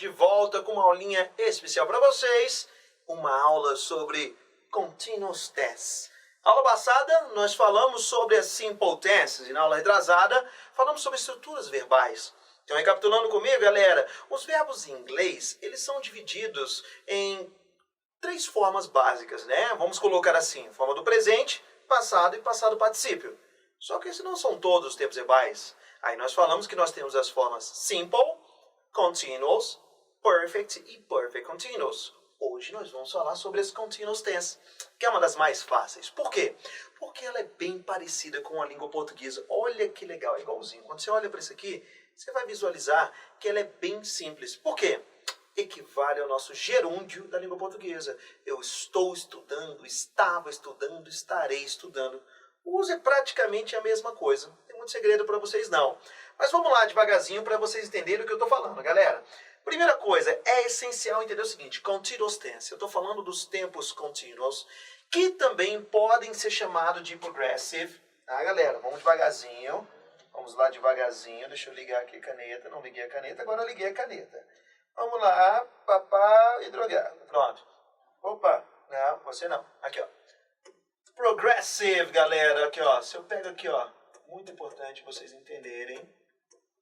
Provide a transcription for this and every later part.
de volta com uma aulinha especial para vocês, uma aula sobre Continuous Tense. Na aula passada, nós falamos sobre as Simple Tenses e na aula retrasada, falamos sobre estruturas verbais. Então, recapitulando comigo, galera, os verbos em inglês, eles são divididos em 3 formas básicas, né? Vamos colocar assim, forma do presente, passado e passado particípio. Só que esses não são todos os tempos verbais. Aí nós falamos que nós temos as formas simple, continuous, perfect e perfect continuous. Hoje nós vamos falar sobre as continuous tense, que é uma das mais fáceis. Por quê? Porque ela é bem parecida com a língua portuguesa. Olha que legal, é igualzinho. Quando você olha para isso aqui, você vai visualizar que ela é bem simples. Por quê? Equivale ao nosso gerúndio da língua portuguesa. Eu estou estudando, estava estudando, estarei estudando. O uso é praticamente a mesma coisa. Não tem muito segredo para vocês não. Mas vamos lá devagarzinho para vocês entenderem o que eu estou falando, galera. Primeira coisa, é essencial entender o seguinte, continuous tense. Eu estou falando dos tempos contínuos, que também podem ser chamados de progressive. Tá, galera? Vamos devagarzinho. Vamos lá devagarzinho. Deixa eu ligar aqui a caneta. Não liguei a caneta, agora eu liguei a caneta. Vamos lá, papá e drogado. Pronto. Opa, não, você não. Aqui, ó. Progressive, galera. Aqui, ó. Se eu pego aqui, ó. Muito importante vocês entenderem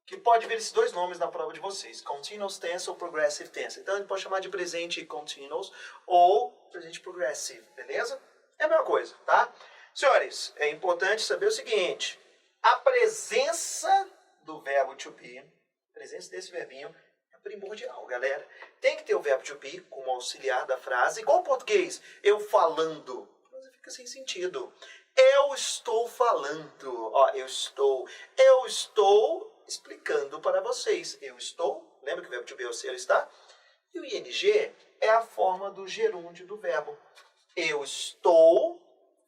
que pode vir esses 2 nomes na prova de vocês. Continuous tense ou progressive tense. Então, a gente pode chamar de presente continuous ou presente progressive, beleza? É a mesma coisa, tá? Senhores, é importante saber o seguinte. A presença do verbo to be, a presença desse verbinho, é primordial, galera. Tem que ter o verbo to be como auxiliar da frase. Igual o português, eu falando. Mas fica sem sentido. Eu estou falando. Ó, eu estou explicando para vocês. Eu estou. Lembra que o verbo to be é o ser está? E o ing é a forma do gerúndio do verbo. Eu estou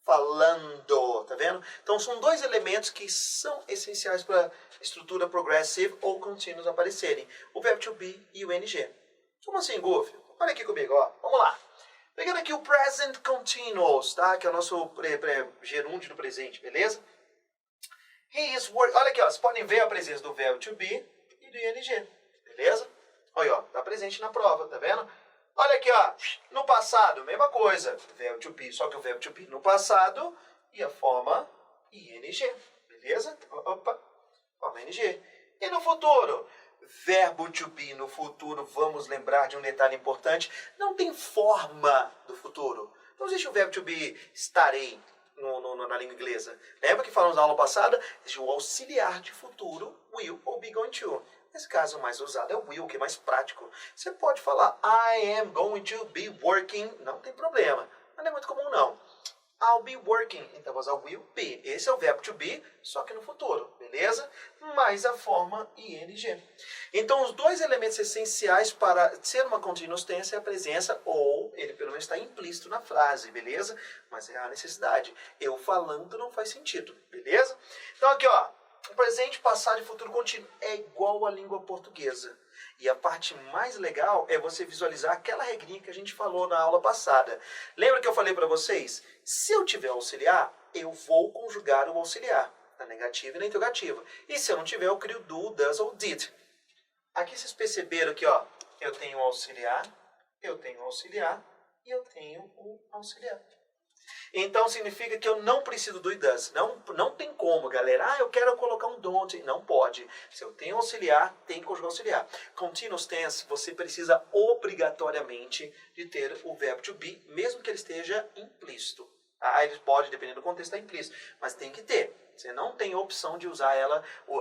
falando. Tá vendo? Então são 2 elementos que são essenciais para a estrutura progressive ou continuous aparecerem. O verbo to be e o ing. Como assim, Goof? Olha aqui comigo, ó. Vamos lá. Pegando aqui o present continuous, tá? Que é o nosso gerúndio do presente, beleza? He is working. Olha aqui, ó. Vocês podem ver a presença do verbo to be e do ing, beleza? Olha, ó. Tá presente na prova, tá vendo? Olha aqui, ó. No passado, mesma coisa. Verbo to be, só que o verbo to be no passado e a forma ing, beleza? Opa, forma ing. E no futuro? Verbo to be no futuro, vamos lembrar de um detalhe importante, não tem forma do futuro. Não existe o verbo to be estarei na língua inglesa. Lembra que falamos na aula passada? Existe o auxiliar de futuro, will ou be going to. Nesse caso, o mais usado é o will, que é mais prático. Você pode falar I am going to be working, não tem problema. Mas não é muito comum não. I'll be working, então vou usar will be. Esse é o verbo to be, só que no futuro, beleza? Mais a forma ing. Então, os 2 elementos essenciais para ser uma continuous tense é a presença, ou ele pelo menos está implícito na frase, beleza? Mas é a necessidade. Eu falando não faz sentido, beleza? Então, aqui, ó. O presente, passado e futuro contínuo é igual à língua portuguesa. E a parte mais legal é você visualizar aquela regrinha que a gente falou na aula passada. Lembra que eu falei para vocês? Se eu tiver auxiliar, eu vou conjugar o auxiliar, na negativa e na interrogativa. E se eu não tiver, eu crio do, does ou did. Aqui vocês perceberam que, ó, eu tenho o auxiliar e eu tenho o auxiliar. Então significa que eu não preciso do it does. Não tem como, galera. Ah, eu quero colocar um don't. Não pode. Se eu tenho auxiliar, tem que conjugar auxiliar. Continuous tense, você precisa obrigatoriamente de ter o verbo to be, mesmo que ele esteja implícito. Ah, ele pode, dependendo do contexto, estar implícito. Mas tem que ter. Você não tem opção de usar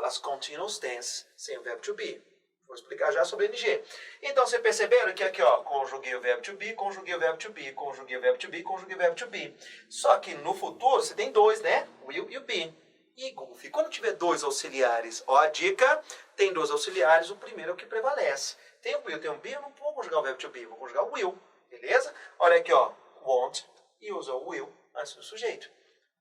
as continuous tense, sem o verbo to be. Vou explicar já sobre ing. Então, vocês perceberam que aqui, ó, conjuguei o verbo to be, conjuguei o verbo to be, conjuguei o verbo to be, conjuguei o verbo to be. Só que no futuro, você tem 2, né? Will e o be. E Goofy, quando tiver 2 auxiliares, ó a dica, tem 2 auxiliares, o primeiro é o que prevalece. Tem o will, tem o be, eu não vou conjugar o verbo to be, vou conjugar o will, beleza? Olha aqui, ó, want, e usa o will antes do sujeito.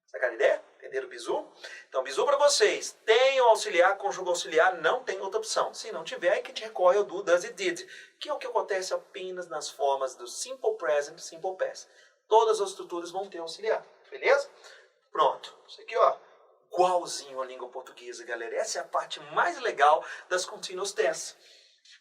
Sacaram a ideia? Entenderam o bizu? Então, bizu para vocês. Tem o auxiliar, conjuga auxiliar, não tem outra opção. Se não tiver, é que a gente recorre ao do, does e did, que é o que acontece apenas nas formas do simple present e simple past. Todas as estruturas vão ter auxiliar, beleza? Pronto. Isso aqui, ó, igualzinho à língua portuguesa, galera. Essa é a parte mais legal das continuous tense.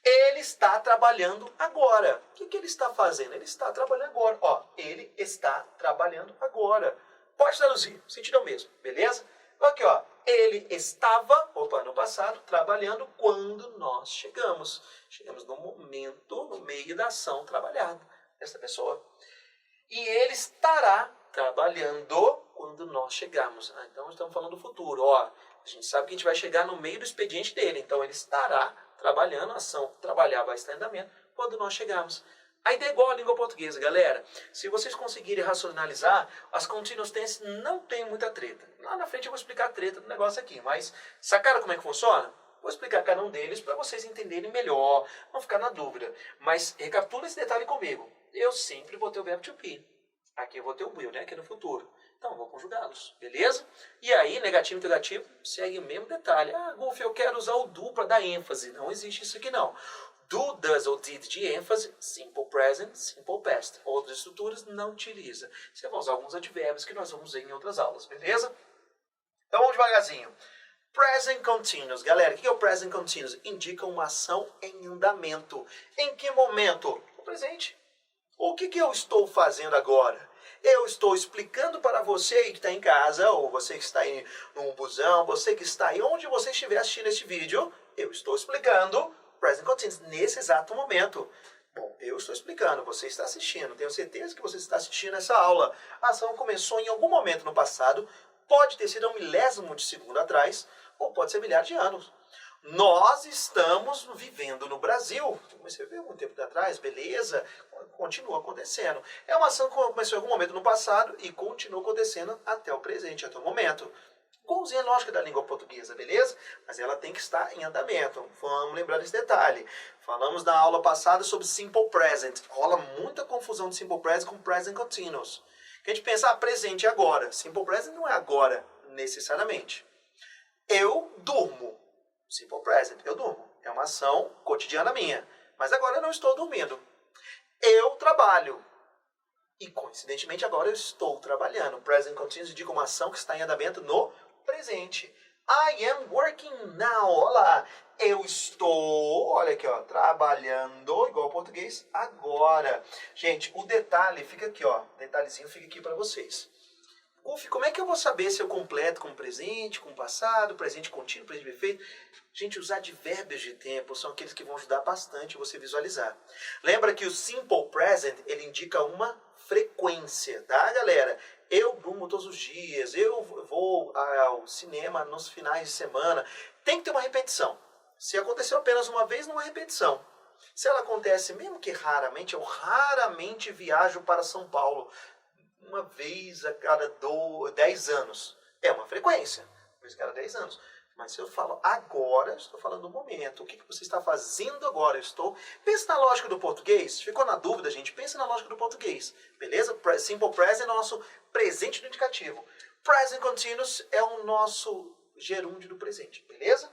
Ele está trabalhando agora. O que ele está fazendo? Ele está trabalhando agora. Ó, ele está trabalhando agora. Pode traduzir, o sentido é o mesmo, beleza? Aqui, ó. Ele estava, no passado, trabalhando quando nós chegamos. Chegamos no momento, no meio da ação trabalhada dessa pessoa. E ele estará trabalhando quando nós chegarmos. Então, estamos falando do futuro. Ó, a gente sabe que a gente vai chegar no meio do expediente dele. Então, ele estará trabalhando, a ação trabalhar vai estar em andamento quando nós chegarmos. A ideia é igual à língua portuguesa, galera. Se vocês conseguirem racionalizar, as continuous tense não tem muita treta. Lá na frente eu vou explicar a treta do negócio aqui, mas sacaram como é que funciona? Vou explicar cada um deles para vocês entenderem melhor, não ficar na dúvida. Mas recapitula esse detalhe comigo. Eu sempre vou ter o verbo to be. Aqui eu vou ter o will, né? Aqui no futuro. Então, eu vou conjugá-los, beleza? E aí, negativo e negativo, segue o mesmo detalhe. Ah, Golf, eu quero usar o do para dar ênfase. Não existe isso aqui, não. Do, does ou did de ênfase, simple present, simple past. Outras estruturas não utiliza. Você vai usar alguns advérbios que nós vamos ver em outras aulas, beleza? Então, vamos devagarzinho. Present continuous. Galera, o que é o present continuous? Indica uma ação em andamento. Em que momento? No presente. O que eu estou fazendo agora? Eu estou explicando para você que está em casa, ou você que está aí num busão, você que está aí onde você estiver assistindo este vídeo, eu estou explicando present continuous nesse exato momento. Bom, eu estou explicando, você está assistindo, tenho certeza que você está assistindo essa aula. A ação começou em algum momento no passado, pode ter sido um milésimo de segundo atrás, ou pode ser milhares de anos. Nós estamos vivendo no Brasil. Comecei a ver algum tempo atrás, beleza, continua acontecendo. É uma ação que começou em algum momento no passado e continua acontecendo até o presente, até o momento. Igualzinho a lógica da língua portuguesa, beleza? Mas ela tem que estar em andamento. Vamos lembrar desse detalhe. Falamos na aula passada sobre simple present. Rola muita confusão de simple present com present continuous. Que a gente pensa, presente é agora. Simple present não é agora, necessariamente. Eu durmo. Simple present, eu durmo. É uma ação cotidiana minha. Mas agora eu não estou dormindo. Eu trabalho. E coincidentemente agora eu estou trabalhando. Present continuous indica uma ação que está em andamento no presente. I am working now. Olha lá. Eu estou, olha aqui, ó, trabalhando, igual ao português, agora. Gente, o detalhe fica aqui, ó. Detalhezinho fica aqui para vocês. Uf, como é que eu vou saber se eu completo com presente, com passado, presente contínuo, presente perfeito? Gente, os advérbios de tempo são aqueles que vão ajudar bastante você visualizar. Lembra que o simple present, ele indica uma frequência, tá, galera? Eu durmo todos os dias, eu vou ao cinema nos finais de semana. Tem que ter uma repetição. Se aconteceu apenas uma vez, não é repetição. Se ela acontece, mesmo que raramente, eu raramente viajo para São Paulo. Uma vez a cada 10 anos. É uma frequência. Uma vez a cada 10 anos. Mas se eu falo agora, estou falando do momento. O que você está fazendo agora? Pensa na lógica do português. Ficou na dúvida, gente? Pensa na lógica do português. Beleza? Simple present é o nosso presente do indicativo. Present continuous é o nosso gerúndio do presente. Beleza?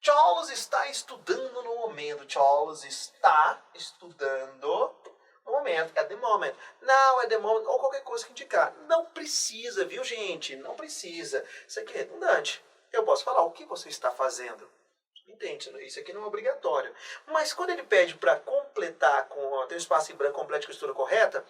Charles está estudando no momento. Charles está estudando no momento, at the moment. Now, at the moment, ou qualquer coisa que indicar. Não precisa, viu, gente? Não precisa. Isso aqui é redundante. Eu posso falar o que você está fazendo. Entende? Isso aqui não é obrigatório. Mas quando ele pede para completar, tem um espaço em branco, complete com a estrutura correta,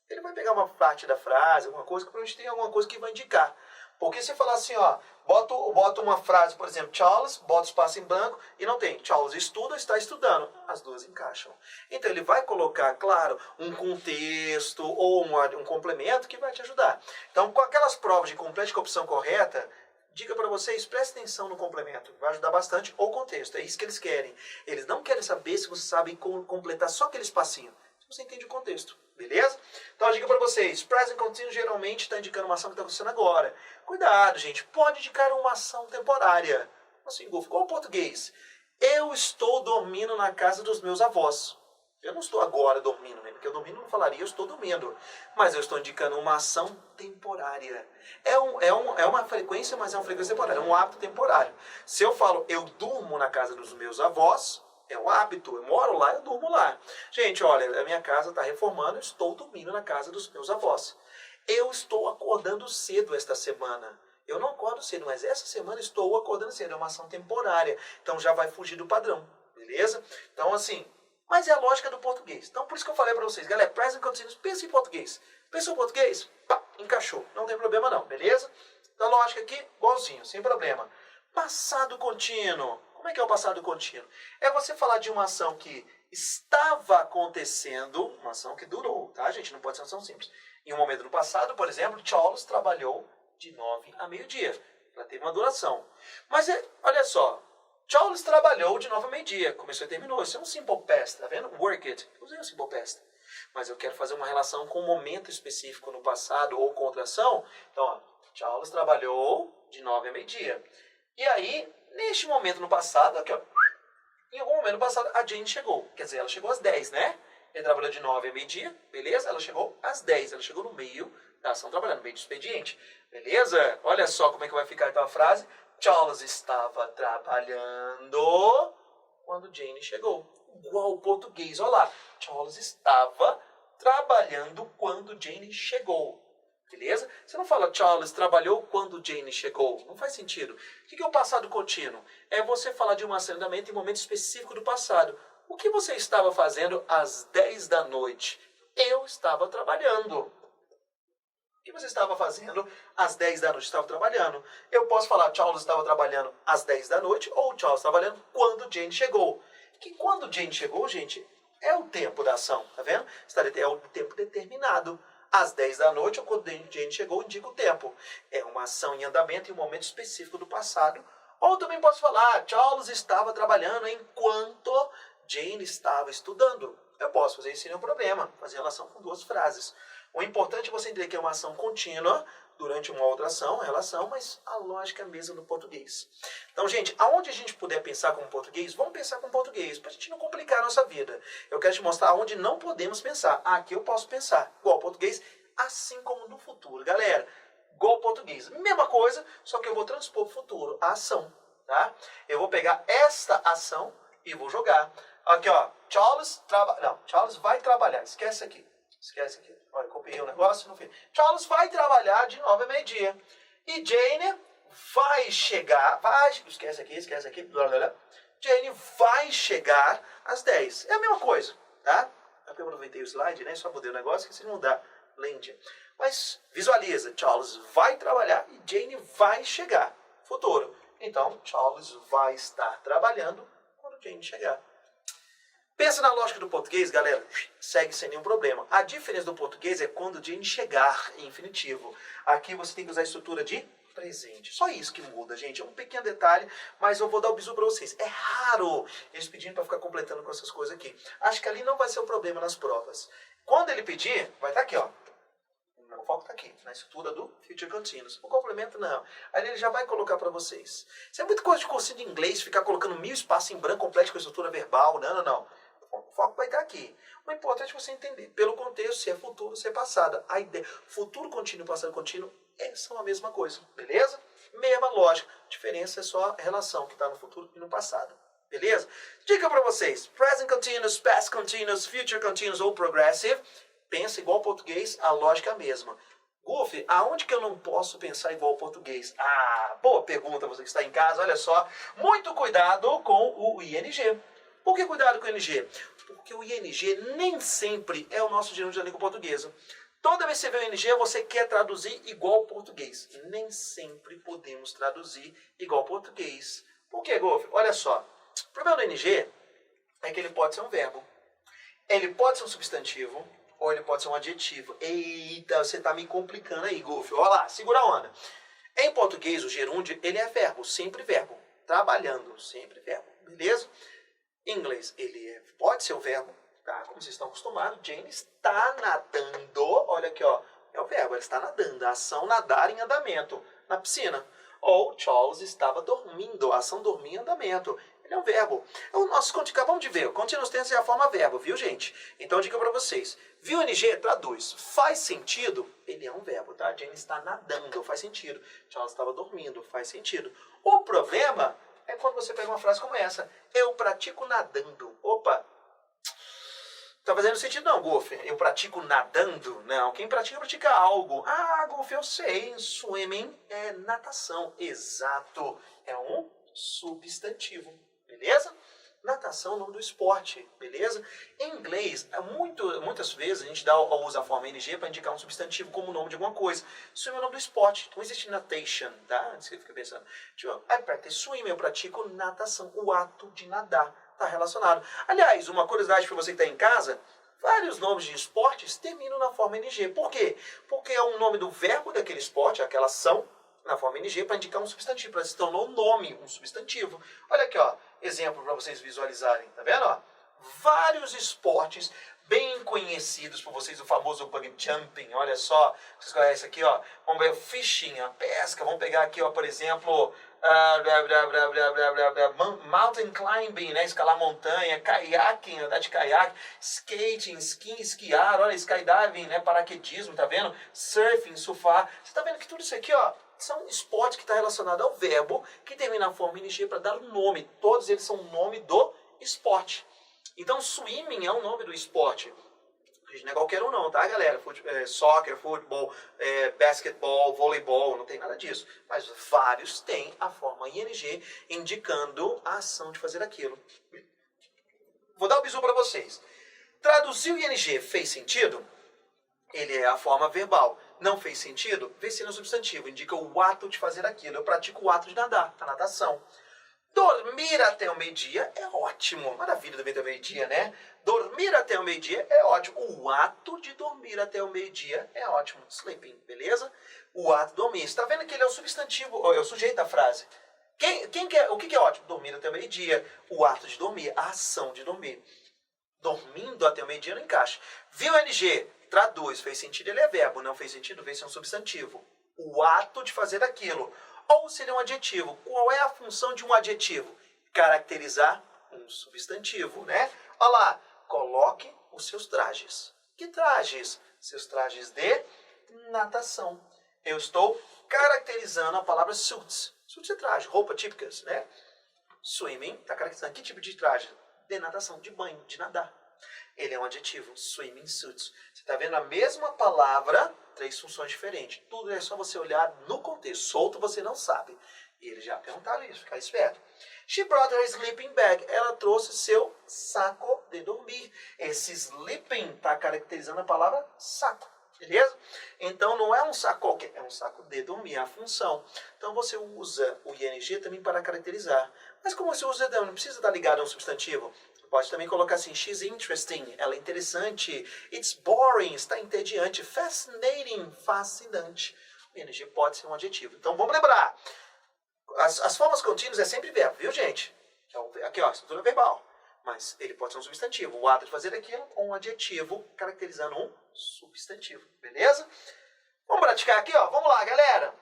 ele vai pegar uma parte da frase, alguma coisa, que provavelmente tem alguma coisa que vai indicar. Porque se falar assim, ó, bota uma frase, por exemplo, Charles, bota espaço em branco e não tem. Charles estuda, está estudando. As duas encaixam. Então ele vai colocar, claro, um contexto ou um complemento que vai te ajudar. Então, com aquelas provas de complete com a opção correta, diga para vocês, prestem atenção no complemento. Vai ajudar bastante o contexto. É isso que eles querem. Eles não querem saber se você sabe completar só aquele espacinho. Se você entende o contexto. Beleza? Então a dica para vocês, present continuous geralmente está indicando uma ação que está acontecendo agora. Cuidado, gente, pode indicar uma ação temporária. Assim, igual o português. Eu estou dormindo na casa dos meus avós. Eu não estou agora dormindo, né? Porque eu dormindo não falaria, eu estou dormindo. Mas eu estou indicando uma ação temporária. É uma frequência, mas é uma frequência temporária, é um hábito temporário. Se eu falo, eu durmo na casa dos meus avós, é um hábito, eu moro lá, eu durmo lá. Gente, olha, a minha casa está reformando, eu estou dormindo na casa dos meus avós. Eu estou acordando cedo esta semana. Eu não acordo cedo, mas essa semana estou acordando cedo. É uma ação temporária, então já vai fugir do padrão. beleza? Então, assim, mas é a lógica do português. Então, por isso que eu falei para vocês, galera, present continuous, pensa em português. Pensou em português? Pá, encaixou. Não tem problema não, beleza? Então, a lógica aqui, igualzinho, sem problema. Passado contínuo. Como é que é o passado contínuo? É você falar de uma ação que estava acontecendo, uma ação que durou, tá, gente? Não pode ser uma ação simples. Em um momento no passado, por exemplo, Charles trabalhou de 9 a meio-dia. Ela teve uma duração. Mas, olha só, Charles trabalhou de 9 a meio-dia. Começou e terminou. Isso é um simple past, tá vendo? Work it. Eu usei o simple past. Mas eu quero fazer uma relação com um momento específico no passado ou com outra ação. Então, ó, Charles trabalhou de 9 a meio-dia. E aí, neste momento no passado, aqui, ó, em algum momento no passado, a Jane chegou. Quer dizer, ela chegou às 10, né? Ele trabalhou de 9 a meio-dia, beleza? Ela chegou às 10. Ela chegou no meio da ação trabalhando, no meio do expediente. Beleza? Olha só como é que vai ficar então a frase. Charles estava trabalhando quando Jane chegou. Igual o português, olha lá. Charles estava trabalhando quando Jane chegou. Beleza? Você não fala Charles trabalhou quando Jane chegou. Não faz sentido. O que é o passado contínuo? É você falar de um assentamento em momento específico do passado. O que você estava fazendo às 10 da noite? Eu estava trabalhando. O que você estava fazendo às 10 da noite? Estava trabalhando. Eu posso falar Charles estava trabalhando às 10 da noite ou Charles trabalhando quando Jane chegou. Que quando Jane chegou, gente, é o tempo da ação, tá vendo? É o tempo determinado. Às 10 da noite, ou quando Jane chegou, indica o tempo. É uma ação em andamento em um momento específico do passado. Ou também posso falar, Charles estava trabalhando enquanto Jane estava estudando. Eu posso fazer isso sem nenhum problema, fazer relação com duas frases. O importante é você entender que é uma ação contínua durante uma outra ação, relação, mas a lógica é a mesma do português. Então, gente, aonde a gente puder pensar como português, vamos pensar como português, para a gente não complicar a nossa vida. Eu quero te mostrar onde não podemos pensar. Aqui eu posso pensar igual ao português, assim como no futuro. Galera, igual ao português, mesma coisa, só que eu vou transpor para o futuro, a ação. Tá? Eu vou pegar esta ação e vou jogar. Aqui, ó, Charles vai trabalhar, esquece aqui. Olha, copiei o negócio no fim. Charles vai trabalhar de 9 a meio-dia. E Jane vai chegar. Esquece aqui. Blá, blá, blá. Jane vai chegar às 10. É a mesma coisa, tá? É porque eu aproveitei o slide, né? Só mudei o negócio, que se não dá lente. Mas visualiza. Charles vai trabalhar e Jane vai chegar. Futuro. Então, Charles vai estar trabalhando quando Jane chegar. Pensa na lógica do português, galera, segue sem nenhum problema. A diferença do português é quando Jane chegar em infinitivo. Aqui você tem que usar a estrutura de presente. Só isso que muda, gente. É um pequeno detalhe, mas eu vou dar o bisu para vocês. É raro eles pedindo para ficar completando com essas coisas aqui. Acho que ali não vai ser o problema nas provas. Quando ele pedir, vai estar aqui, ó. O foco está aqui, na estrutura do Future Continuous. O complemento não. Aí ele já vai colocar para vocês. Isso é muita coisa de cursinho de inglês, ficar colocando 1000 espaços em branco completo com a estrutura verbal. Não. O foco vai estar aqui. O importante é você entender, pelo contexto, se é futuro, se é passado. A ideia, futuro contínuo e passado contínuo são a mesma coisa, beleza? Mesma lógica. A diferença é só a relação que está no futuro e no passado. Beleza? Dica para vocês. Present continuous, past continuous, future continuous ou progressive. Pensa igual ao português, a lógica é a mesma. Goofy, aonde que eu não posso pensar igual ao português? Boa pergunta, você que está em casa, olha só. Muito cuidado com o ING. Por que cuidado com o ING? Porque o ING nem sempre é o nosso gerúndio da língua portuguesa. Toda vez que você vê o ING, você quer traduzir igual ao português. Nem sempre podemos traduzir igual ao português. Por que, Golf? Olha só. O problema do ING é que ele pode ser um verbo. Ele pode ser um substantivo ou ele pode ser um adjetivo. Eita, você está me complicando aí, Golf. Olha lá, segura a onda. Em português, o gerúndio, ele é verbo, sempre verbo. Trabalhando, sempre verbo. Beleza? Em inglês, ele pode ser o verbo, tá? Como vocês estão acostumados. Jane está nadando. Olha aqui, ó. É o verbo, ela está nadando. A ação nadar em andamento na piscina. Ou Charles estava dormindo. A ação dormir em andamento. Ele é um verbo. Acabamos de ver. O continuous tense é a forma verbo, viu, gente? Então, dica para vocês. Viu NG? Traduz. Faz sentido? Ele é um verbo, tá? Jane está nadando. Faz sentido. Charles estava dormindo. Faz sentido. O problema é quando você pega uma frase como essa. Eu pratico nadando. Opa! Tá fazendo sentido não, Golf. Eu pratico nadando? Não. Quem pratica algo. Golf, eu sei. Swimming é natação. Exato. É um substantivo. Beleza? Natação é o nome do esporte, beleza? Em inglês, muitas vezes a gente usa a forma ing para indicar um substantivo como o nome de alguma coisa. Swim é o nome do esporte. Então existe natation, tá? Você fica pensando, tipo, I practice swim, eu pratico natação. O ato de nadar está relacionado. Aliás, uma curiosidade para você que está em casa, vários nomes de esportes terminam na forma ing. Por quê? Porque é o nome do verbo daquele esporte, aquela ação, na forma ing, para indicar um substantivo, para se tornar um nome, um substantivo. Olha aqui, ó, exemplo para vocês visualizarem, tá vendo? Ó? Vários esportes bem conhecidos por vocês, o famoso bungee jumping, olha só, vocês conhecem aqui, ó, vamos ver o fishing, a pesca, vamos pegar aqui, ó, por exemplo, mountain climbing, né, escalar montanha, kayaking, andar de caiaque, skating, esquiar, olha, skydiving, né, paraquedismo, tá vendo? Surfing, surfar, você tá vendo que tudo isso aqui, ó, são esportes que está relacionado ao verbo que termina a forma ing para dar um nome. Todos eles são o nome do esporte. Então, swimming é o nome do esporte. Não é qualquer um não, tá, galera? Soccer, futebol, basquetebol, voleibol, não tem nada disso. Mas vários têm a forma ing indicando a ação de fazer aquilo. Vou dar um bisu para vocês. Traduzir o ing fez sentido? Ele é a forma verbal. Não fez sentido? Vê-se no substantivo. Indica o ato de fazer aquilo. Eu pratico o ato de nadar, a natação. Dormir até o meio-dia é ótimo. Maravilha dormir até o meio-dia, né? Dormir até o meio-dia é ótimo. O ato de dormir até o meio-dia é ótimo. Sleeping, beleza? O ato de dormir. Você está vendo que ele é o substantivo, é o sujeito da frase. O que é ótimo? Dormir até o meio-dia. O ato de dormir, a ação de dormir. Dormindo até o meio-dia não encaixa. Viu o ing? Traduz. Fez sentido, ele é verbo. Não fez sentido, vem ser um substantivo. O ato de fazer aquilo. Ou seria um adjetivo. Qual é a função de um adjetivo? Caracterizar um substantivo, né? Olha lá. Coloque os seus trajes. Que trajes? Seus trajes de natação. Eu estou caracterizando a palavra suits. Suits é traje, roupa típicas, né? Swimming está caracterizando que tipo de traje? De natação, de banho, de nadar. Ele é um adjetivo, swimming suits. Você está vendo a mesma palavra, 3 funções diferentes. Tudo é só você olhar no contexto. Solto você não sabe. E eles já perguntaram isso, ficar esperto. She brought her sleeping bag. Ela trouxe seu saco de dormir. Esse sleeping está caracterizando a palavra saco. Beleza? Então não é um saco, é um saco de dormir, é a função. Então você usa o ing também para caracterizar. Mas como você usa, não precisa estar ligado a um substantivo. Pode também colocar assim, she's interesting, ela é interessante. It's boring, está entediante. Fascinating, fascinante. O ing pode ser um adjetivo. Então vamos lembrar. As formas contínuas é sempre verbo, viu, gente? Então, aqui, ó, estrutura verbal. Mas ele pode ser um substantivo. O ato de fazer aquilo ou um adjetivo caracterizando um substantivo. Beleza? Vamos praticar aqui, ó. Vamos lá, galera.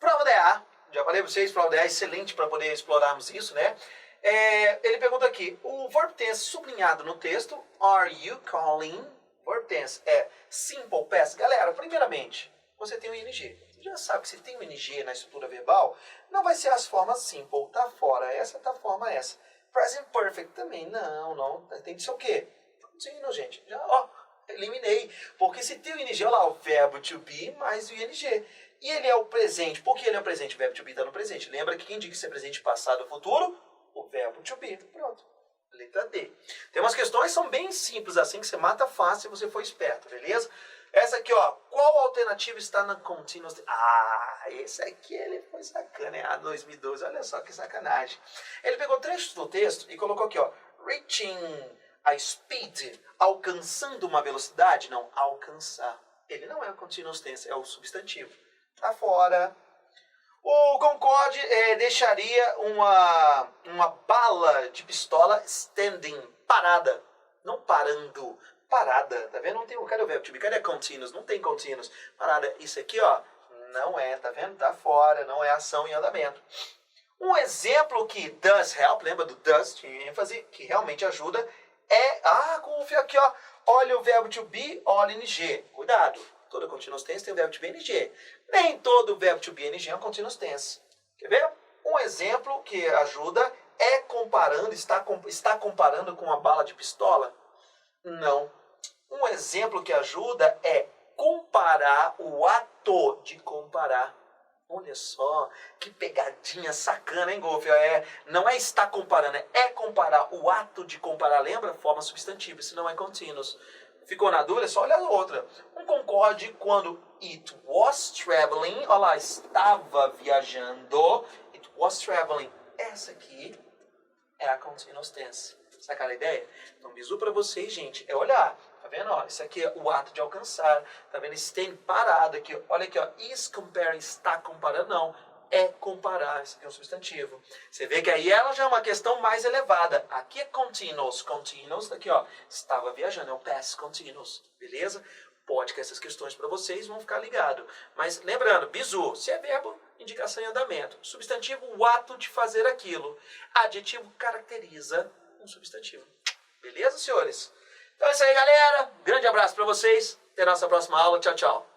Prova DA. Já falei para vocês, prova DA é excelente para poder explorarmos isso, né? Ele pergunta aqui, o verb tense sublinhado no texto, are you calling? Verb tense é simple past. Galera, primeiramente, você tem o ing. Você já sabe que se tem o ing na estrutura verbal, não vai ser as formas simple. Tá fora essa, tá fora essa. Present perfect também, não. Tem que ser o quê? Contínuo, gente. Já, ó, eliminei. Porque se tem o ing, olha lá, o verbo to be mais o ing. E ele é o presente. Por que ele é o presente? O verbo to be está no presente. Lembra que quem indica se é presente, passado ou futuro? O verbo to be. Pronto. Letra D. Tem umas questões que são bem simples assim, que você mata fácil se você for esperto, beleza? Essa aqui, ó. Qual alternativa está na continuous? Ah, esse aqui ele foi sacana, é a 2012. Olha só que sacanagem. Ele pegou trechos do texto e colocou aqui, ó. Reaching a speed. Alcançando uma velocidade? Não, alcançar. Ele não é o continuous tense, é o substantivo. Tá fora. O Concorde deixaria uma bala de pistola standing, parada. Não parando, parada. Tá vendo? Não tem, cadê o verbo to be? Cadê continuous? Não tem continuous. Parada. Isso aqui, ó, não é, tá vendo? Tá fora, não é ação em andamento. Um exemplo que does help, lembra do does, tinha ênfase, que realmente ajuda, é, confia aqui, ó, olha o verbo to be, olha ing. Cuidado. Toda continuous tense tem o verbo to be ing. Nem todo verbo to be ing é um continuous tense. Quer ver? Um exemplo que ajuda é comparando, está comparando com uma bala de pistola? Não. Um exemplo que ajuda é comparar o ato de comparar. Olha só, que pegadinha sacana, hein, Golf? Não é estar comparando, é comparar. O ato de comparar, lembra? Forma substantiva, se não é contínuos. Ficou na dúvida? É só olhar a outra. Um concorde quando it was traveling, olha lá, estava viajando. It was traveling. Essa aqui é a continuous tense. Sacaram a ideia? Então, bizu para vocês, gente, é olhar. Tá vendo? Ó, isso aqui é o ato de alcançar. Tá vendo? Stay parado aqui. Olha aqui, ó. Is comparing, está comparando. Não. É comparar. Isso aqui é um substantivo. Você vê que aí ela já é uma questão mais elevada. Aqui é continuous. Continuous, aqui, ó. Estava viajando. É o past continuous. Beleza? Pode que essas questões para vocês vão ficar ligados. Mas lembrando, bizu, se é verbo, indicação em andamento. Substantivo, o ato de fazer aquilo. Adjetivo caracteriza um substantivo. Beleza, senhores? Então é isso aí, galera. Grande abraço para vocês. Até a nossa próxima aula. Tchau, tchau.